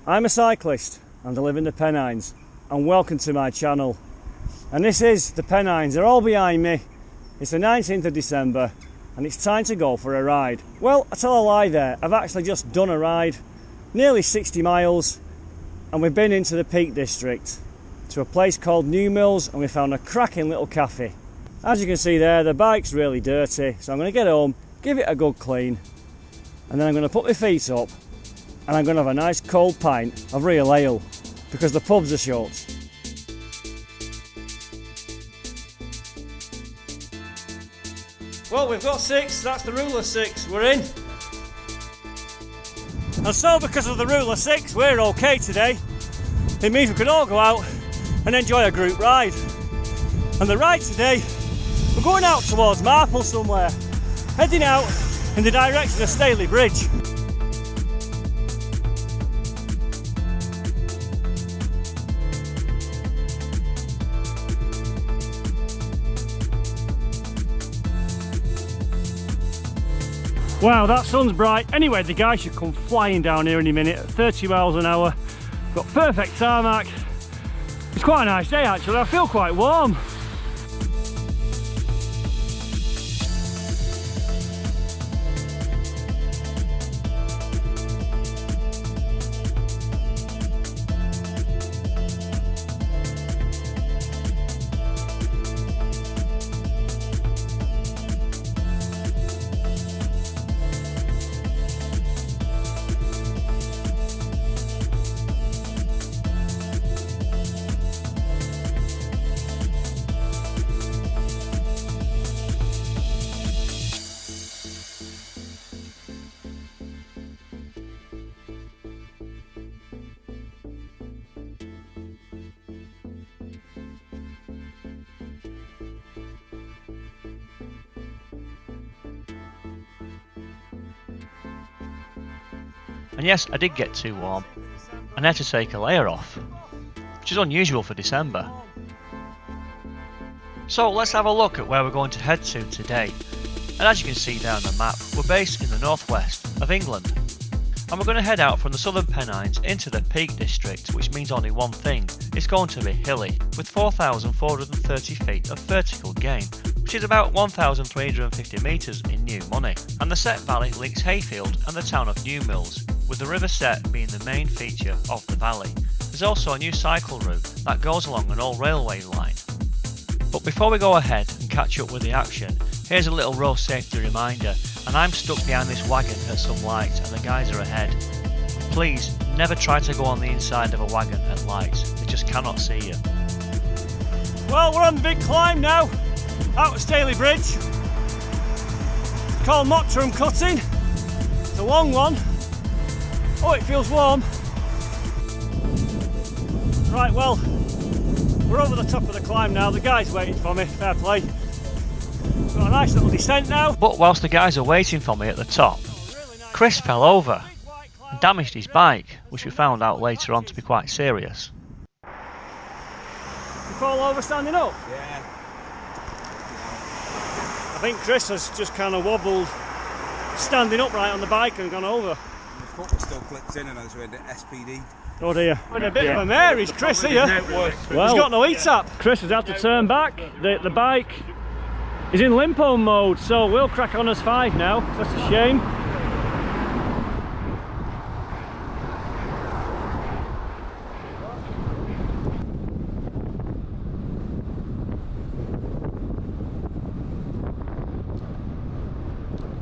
I'm a cyclist and I live in the Pennines, and welcome to my channel. And this is the Pennines, they're all behind me. It's the 19th of December and it's time to go for a ride. Well, I tell a lie there, I've actually just done a ride, nearly 60 miles, and we've been into the Peak District to a place called New Mills, and we found a cracking little cafe. As you can see there, the bike's really dirty, so I'm going to get home, give it a good clean, and then I'm going to put my feet up and I'm going to have a nice cold pint of real ale because the pubs are shut. Well, we've got 6, that's the rule of 6, we're in. And so because of the rule of 6, we're okay today. It means we can all go out and enjoy a group ride. And the ride today, we're going out towards Marple somewhere, heading out in the direction of Sett Valley Bridge. Wow, that sun's bright. Anyway, the guy should come flying down here any minute at 30 miles an hour. Got perfect tarmac. It's quite a nice day actually, I feel quite warm. And yes, I did get too warm and had to take a layer off, which is unusual for December. So let's have a look at where we're going to head to today. And as you can see down the map, we're based in the northwest of England. And we're going to head out from the southern Pennines into the Peak District, which means only one thing, it's going to be hilly, with 4,430 feet of vertical gain, which is about 1,350 metres in new money. And the Sett Valley links Hayfield and the town of New Mills, with the River Sett being the main feature of the valley. There's also a new cycle route that goes along an old railway line. But before we go ahead and catch up with the action, here's a little road safety reminder, and I'm stuck behind this wagon at some lights and the guys are ahead. Please never try to go on the inside of a wagon at lights, they just cannot see you. Well, we're on the big climb now, out of Sett Valley Bridge. It's called Mottram Cutting. It's a long one. Oh, it feels warm. Right, well, we're over the top of the climb now. The guy's waiting for me, fair play. Got a nice little descent now. But whilst the guys are waiting for me at the top, Chris fell over and damaged his bike, which we found out later on to be quite serious. You fall over standing up? Yeah. I think Chris has just kind of wobbled standing upright on the bike and gone over. My foot was still clipped in and I was with the SPD. Oh dear. In a bit of a mare is Chris here. Well, he's got no E-tap. Chris has had to turn back. The bike is in limp-on mode, so we'll crack on as 5 now. That's a shame.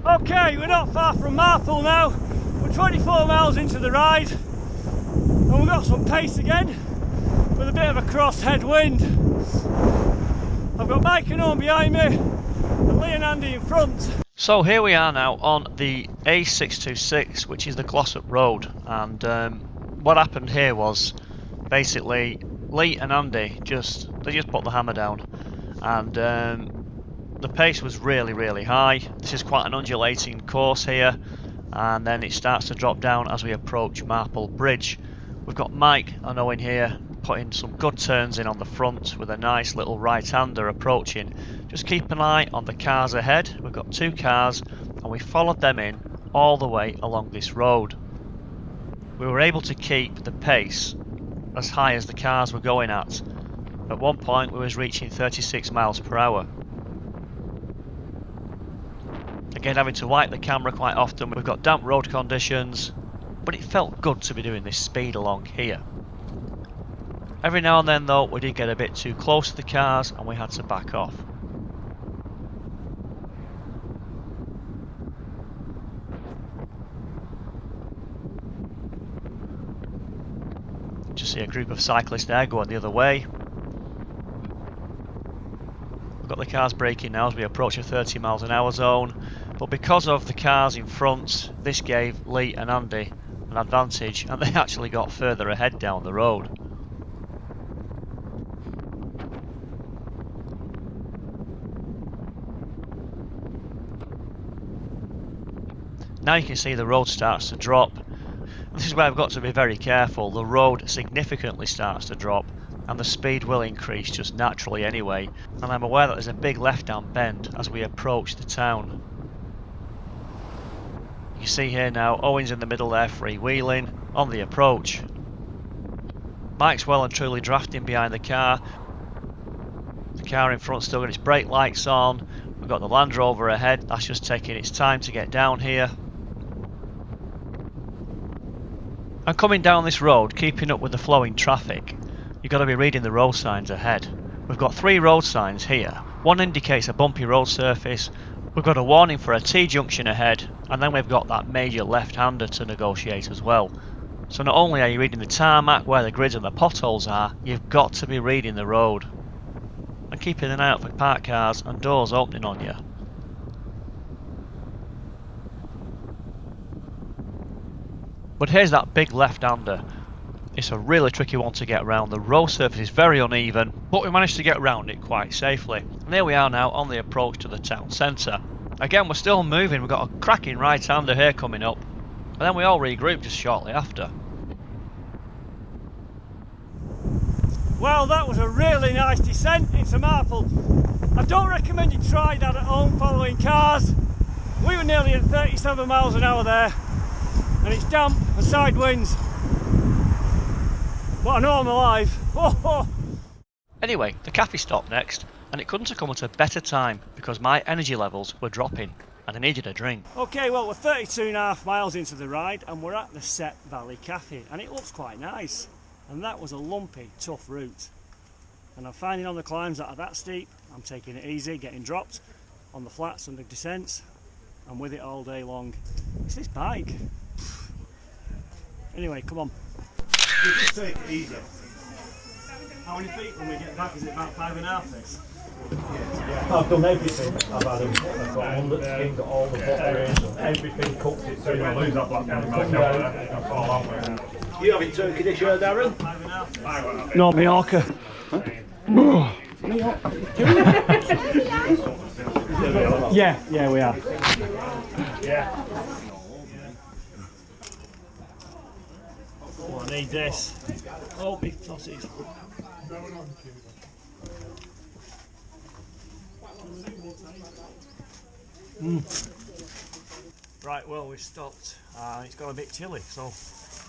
Okay, we're not far from Marple now. We're 24 miles into the ride and we've got some pace again with a bit of a cross headwind. I've got Mike and Owen behind me and Lee and Andy in front. So here we are now on the A626, which is the Glossop Road, and what happened here was basically Lee and Andy just put the hammer down, and the pace was really high. This is quite an undulating course here, and then it starts to drop down as we approach Marple Bridge. We've got Mike and Owen here putting some good turns in on the front with a nice little right-hander approaching. Just keep an eye on the cars ahead. We've got 2 cars and we followed them in all the way along this road. we were able to keep the pace as high as the cars were going at. At one point we was reaching 36 miles per hour. Again, having to wipe the camera quite often. We've got damp road conditions, but it felt good to be doing this speed along here. Every now and then though, we did get a bit too close to the cars and we had to back off. Just see a group of cyclists there going the other way. We've got the cars braking now as we approach a 30 miles an hour zone, but because of the cars in front, this gave Lee and Andy an advantage and they actually got further ahead down the road. Now you can see the road starts to drop. This is where I've got to be very careful. The road significantly starts to drop and the speed will increase just naturally anyway, and I'm aware that there's a big left-hand bend as we approach the town. You see here now, Owen's in the middle there freewheeling on the approach. Mike's well and truly drafting behind the car. The car in front still got its brake lights on. We've got the Land Rover ahead, that's just taking its time to get down here. And coming down this road, keeping up with the flowing traffic, you've got to be reading the road signs ahead. We've got 3 road signs here. One indicates a bumpy road surface, we've got a warning for a T-junction ahead, and then we've got that major left-hander to negotiate as well. So not only are you reading the tarmac, where the grids and the potholes are, you've got to be reading the road. And keeping an eye out for parked cars and doors opening on you. But here's that big left-hander. It's a really tricky one to get around. The road surface is very uneven, but we managed to get around it quite safely. And here we are now on the approach to the town centre. Again, we're still moving. We've got a cracking right-hander here coming up. And then we all regroup just shortly after. Well, that was a really nice descent into Marple. I don't recommend you try that at home following cars. We were nearly at 37 miles an hour there, and it's damp and side winds. But I know I'm alive. Anyway, the cafe stopped next, and it couldn't have come at a better time because my energy levels were dropping and I needed a drink. Okay, well, we're 32.5 miles into the ride and we're at the Sett Valley Cafe, and it looks quite nice. And that was a lumpy, tough route. And I'm finding on the climbs that are that steep, I'm taking it easy, getting dropped on the flats and the descents. I'm with it all day long. It's this bike. Anyway, come on. You just take it easy. How many feet when we get back? Is it about 5.5 this? Yeah. I've done everything. I've had them. I've got under skin, got all the buttons, everything cooked it. So you're going to lose that black man back out there. It's going to fall off. You having turkey this year, Darren? 5.5. No, Mallorca. Huh? Yeah, we are. Yeah. Oh, I need this. Oh, big sausage. Right, well, we've stopped. It's got a bit chilly, so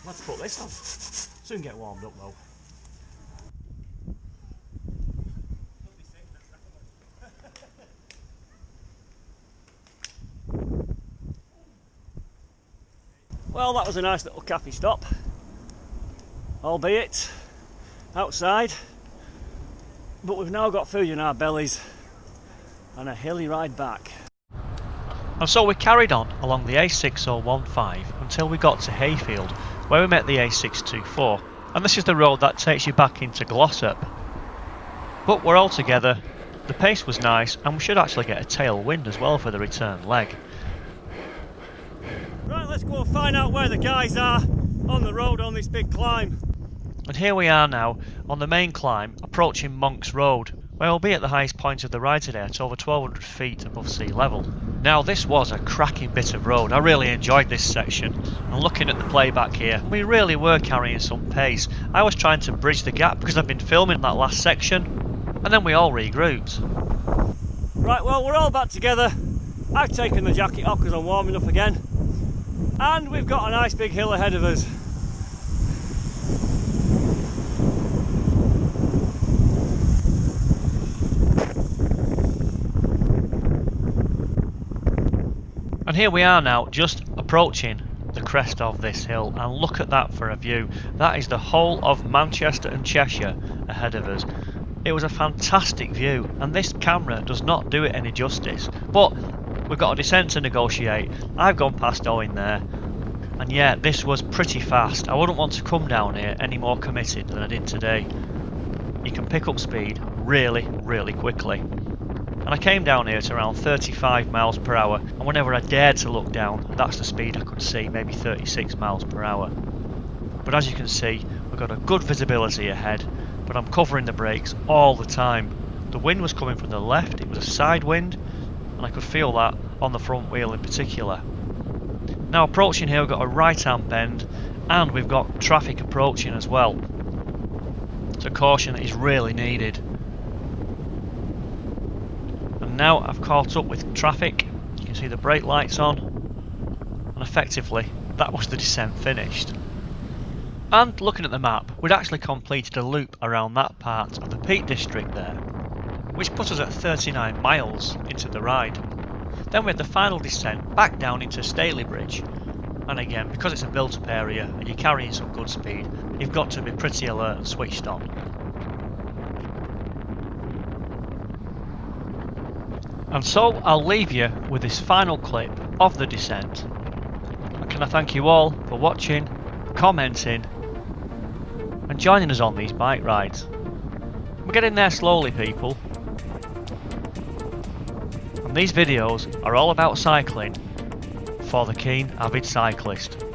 let's put this on. Soon get warmed up though. Well, that was a nice little cafe stop, albeit outside, but we've now got food in our bellies and a hilly ride back. And so we carried on along the A6015 until we got to Hayfield, where we met the A624, and this is the road that takes you back into Glossop. But we're all together, the pace was nice, and we should actually get a tailwind as well for the return leg. Right, let's go and find out where the guys are on the road on this big climb. And here we are now on the main climb, approaching Monk's Road, where we'll be at the highest point of the ride today at over 1200 feet above sea level. Now this was a cracking bit of road, I really enjoyed this section, and looking at the playback here, we really were carrying some pace. I was trying to bridge the gap because I've been filming that last section, and then we all regrouped. Right, well, we're all back together. I've taken the jacket off because I'm warming up again, and we've got a nice big hill ahead of us. And here we are now, just approaching the crest of this hill, and look at that for a view. That is the whole of Manchester and Cheshire ahead of us. It was a fantastic view, and this camera does not do it any justice. But we've got a descent to negotiate. I've gone past Owen there, and yeah, this was pretty fast. I wouldn't want to come down here any more committed than I did today. You can pick up speed really, really quickly. And I came down here to around 35 miles per hour, and whenever I dared to look down, that's the speed I could see, maybe 36 miles per hour. But as you can see, we've got a good visibility ahead, but I'm covering the brakes all the time. The wind was coming from the left, it was a side wind, and I could feel that on the front wheel in particular. Now approaching here, we've got a right hand bend, and we've got traffic approaching as well. So caution is really needed. And now I've caught up with traffic, you can see the brake lights on, and effectively that was the descent finished. And looking at the map, we'd actually completed a loop around that part of the Peak District there, which put us at 39 miles into the ride. Then we had the final descent back down into Staley Bridge, and again, because it's a built up area and you're carrying some good speed, you've got to be pretty alert and switched on. And so I'll leave you with this final clip of the descent. And can I thank you all for watching, commenting, and joining us on these bike rides. We're getting there slowly, people. And these videos are all about cycling for the keen, avid cyclist.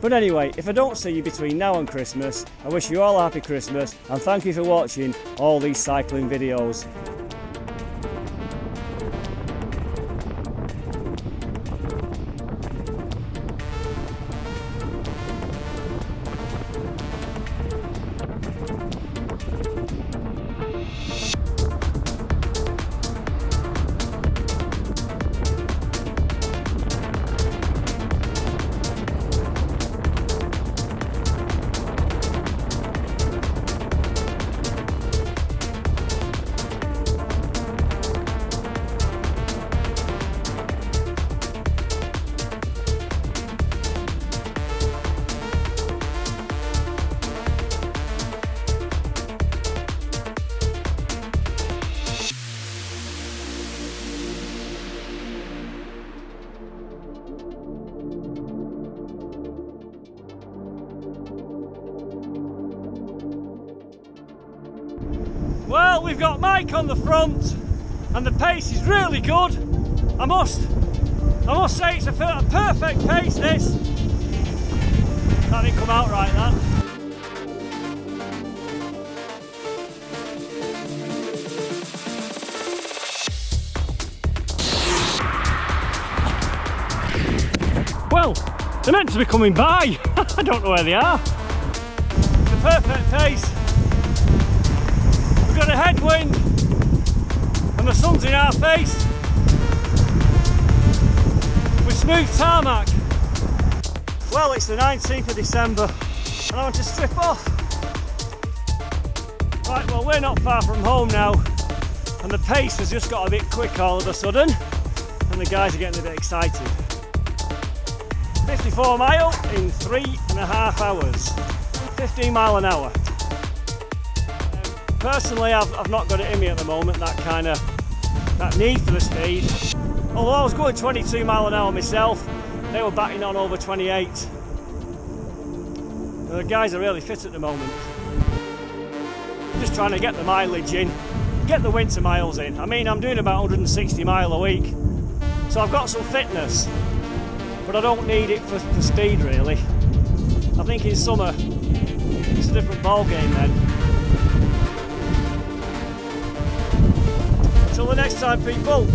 But anyway, if I don't see you between now and Christmas, I wish you all a happy Christmas and thank you for watching all these cycling videos. Well, we've got Mike on the front and the pace is really good. I must say it's a perfect pace, this. That didn't come out right, that. Well, they're meant to be coming by. I don't know where they are. It's a perfect pace. We've got a headwind and the sun's in our face with smooth tarmac. Well, it's the 19th of December and I want to strip off. Right, well, we're not far from home now and the pace has just got a bit quick all of a sudden and the guys are getting a bit excited. 54 mile in 3.5 hours, 15 mile an hour. Personally, I've not got it in me at the moment, that need for the speed. Although I was going 22 mile an hour myself, they were batting on over 28. The guys are really fit at the moment. Just trying to get the mileage in, get the winter miles in. I mean, I'm doing about 160 mile a week, so I've got some fitness, but I don't need it for speed really. I think in summer, it's a different ball game then. Until the next time, people.